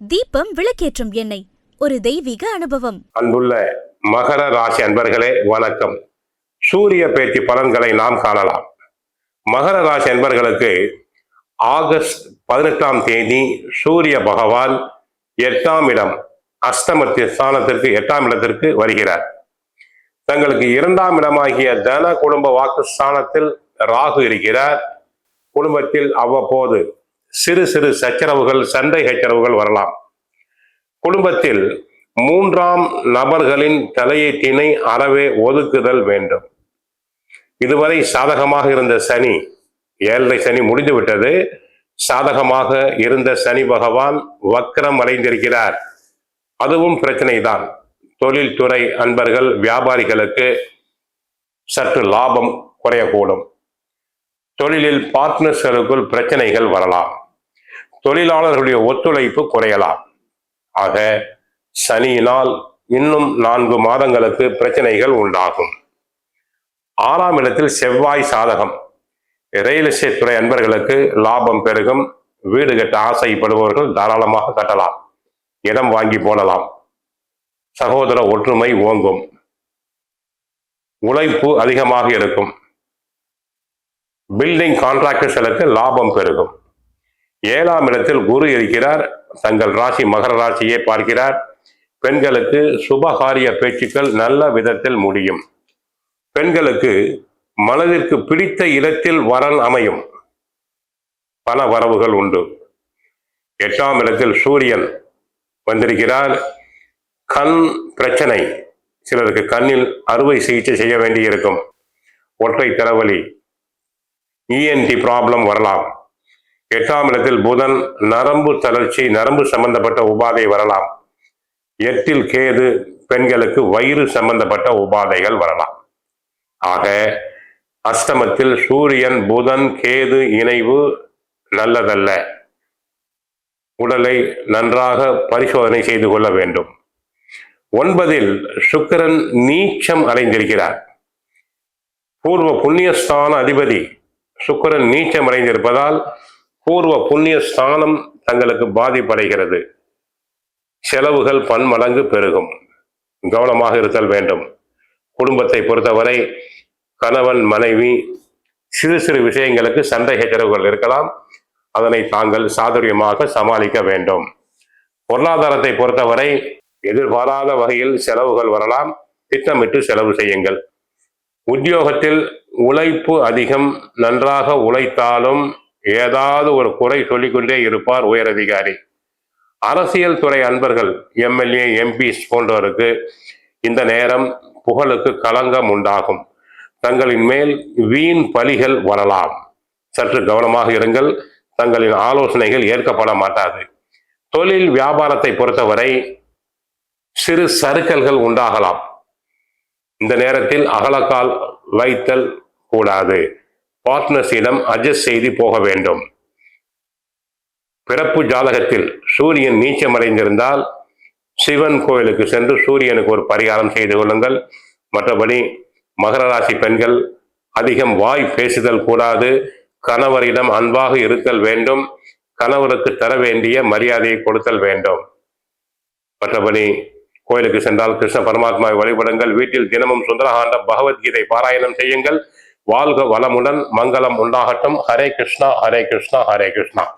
தீபம் விளக்கேற்றும் எண்ணெய், ஒரு தெய்வீக அனுபவம். அன்புள்ள மகர ராசி அன்பர்களே வணக்கம். சூரிய பேச்சு பலன்களை நாம் காணலாம். மகர ராசி அன்பர்களுக்கு ஆகஸ்ட் 18ஆம் தேதி சூரிய பகவான் 8ஆம் இடம் அஷ்டமத்தி ஸ்தானத்திற்கு 8ஆம் இடத்திற்கு வருகிறார். தங்களுக்கு 2ஆம் இடமாகிய தன குடும்ப வாக்கு ஸ்தானத்தில் ராகு இருக்கிறார். குடும்பத்தில் அவ்வப்போது சிறு சிறு சச்சரவுகள், சண்டை சச்சரவுகள் வரலாம். குடும்பத்தில் 3ஆம் நபர்களின் தலையீட்டினை அறவே ஒதுக்குதல் வேண்டும். இதுவரை சாதகமாக இருந்த சனி, 7.5 சனி முடிந்துவிட்டது. சாதகமாக இருந்த சனி பகவான் வக்ரம் அடைந்திருக்கிறார். அதுவும் பிரச்சனைதான். தொழில்துறை அன்பர்கள், வியாபாரிகளுக்கு சற்று லாபம் குறையக்கூடும். தொழிலில் பார்ட்னர்ஸ்களுக்குள் பிரச்சனைகள் வரலாம். தொழிலாளர்களுடைய ஒத்துழைப்பு குறையலாம். ஆக சனியினால் இன்னும் 4 மாதங்களுக்கு பிரச்சனைகள் உண்டாகும். 6ஆம் இடத்தில் செவ்வாய் சாதகம். ரியல் எஸ்டேட் துறை அன்பர்களுக்கு லாபம் பெருகும். வீடு கட்ட ஆசைப்படுபவர்கள் தாராளமாக கட்டலாம். இடம் வாங்கி போடலாம். சகோதர ஒற்றுமை ஓங்கும். உழைப்பு அதிகமாக இருக்கும். பில்டிங் கான்ட்ராக்டர்களுக்கு லாபம் பெருகும். 7ஆம் இடத்தில் குரு இருக்கிறார். தங்கள் ராசி மகர ராசியை பார்க்கிறார். பெண்களுக்கு சுபகாரிய பேச்சுக்கள் நல்ல விதத்தில் முடியும். பெண்களுக்கு மனதிற்கு பிடித்த இடத்தில் வரன் அமையும். பண வரவுகள் உண்டு. 8ஆம் இடத்தில் சூரியன் வந்திருக்கிறார். கண் பிரச்சனை, சிலருக்கு கண்ணில் அறுவை சிகிச்சை செய்ய வேண்டியிருக்கும். ஒற்றை தலைவலி, இஎன்டி ப்ராப்ளம் வரலாம். 8ஆம் இடத்தில் புதன், நரம்பு தளர்ச்சி, நரம்பு சம்பந்தப்பட்ட உபாதை வரலாம். 8இல் கேது, பெண்களுக்கு வயிறு சம்பந்தப்பட்ட உபாதைகள் வரலாம். ஆக அஷ்டமத்தில் சூரியன், புதன், கேது இணைவு நல்லதல்ல. உடலை நன்றாக பரிசோதனை செய்து கொள்ள வேண்டும். 9இல் சுக்கிரன் நீச்சம் அடைந்திருக்கிறார். பூர்வ புண்ணியஸ்தான அதிபதி சுக்கிரன் நீச்சம் அடைந்திருப்பதால் பூர்வ புண்ணியஸ்தானம் தங்களுக்கு பாதிப்படைகிறது. செலவுகள் பன்மடங்கு பெருகும். கவனமாக இருத்தல் வேண்டும். குடும்பத்தை பொறுத்தவரை கணவன் மனைவி சிறு சிறு விஷயங்களுக்கு சண்டை சச்சரவுகள் இருக்கலாம். அதனை தாங்கள் சாதுரியமாக சமாளிக்க வேண்டும். பொருளாதாரத்தை பொறுத்தவரை எதிர்பாராத வகையில் செலவுகள் வரலாம். திட்டமிட்டு செலவு செய்யுங்கள். உத்தியோகத்தில் உழைப்பு அதிகம். நன்றாக உழைத்தாலும் ஏதாவது ஒரு குறை சொல்லிக்கொண்டே இருப்பார் உயரதிகாரி. அரசியல் துறை அன்பர்கள், எம்எல்ஏ, எம்பிஸ் போன்றவருக்கு இந்த நேரம் புகழுக்கு களங்கம் உண்டாகும். தங்களின் மேல் வீண் பலிகள் வரலாம். சற்று கவனமாக இருங்கள். தங்களின் ஆலோசனைகள் ஏற்கப்பட மாட்டாது. தொழில் வியாபாரத்தை பொறுத்தவரை சிறு சறுக்கல்கள் உண்டாகலாம். இந்த நேரத்தில் அகலக்கால் வைத்தல் கூடாது. பார்ட்னர்ஸிடம் அட்ஜஸ்ட் செய்து போக வேண்டும். பிறப்பு ஜாதகத்தில் சூரியன் நீச்சமடைந்திருந்தால் சிவன் கோயிலுக்கு சென்று சூரியனுக்கு ஒரு பரிகாரம் செய்து கொள்ளுங்கள். மற்றபடி மகர ராசி பெண்கள் அதிகம் வாய் பேசுதல் கூடாது. கணவரிடம் அன்பாக இருத்தல் வேண்டும். கணவருக்கு தர வேண்டிய மரியாதையை கொடுத்தல் வேண்டும். மற்றபடி கோயிலுக்கு சென்றால் கிருஷ்ண பரமாத்மாவை வழிபடுங்கள். வீட்டில் தினமும் சுந்தரகாண்டம், பகவத்கீதை பாராயணம் செய்யுங்கள். வாழ்க வளமுடன், மங்களம் உண்டாகட்டும். ஹரே கிருஷ்ணா, ஹரே கிருஷ்ணா, ஹரே கிருஷ்ணா.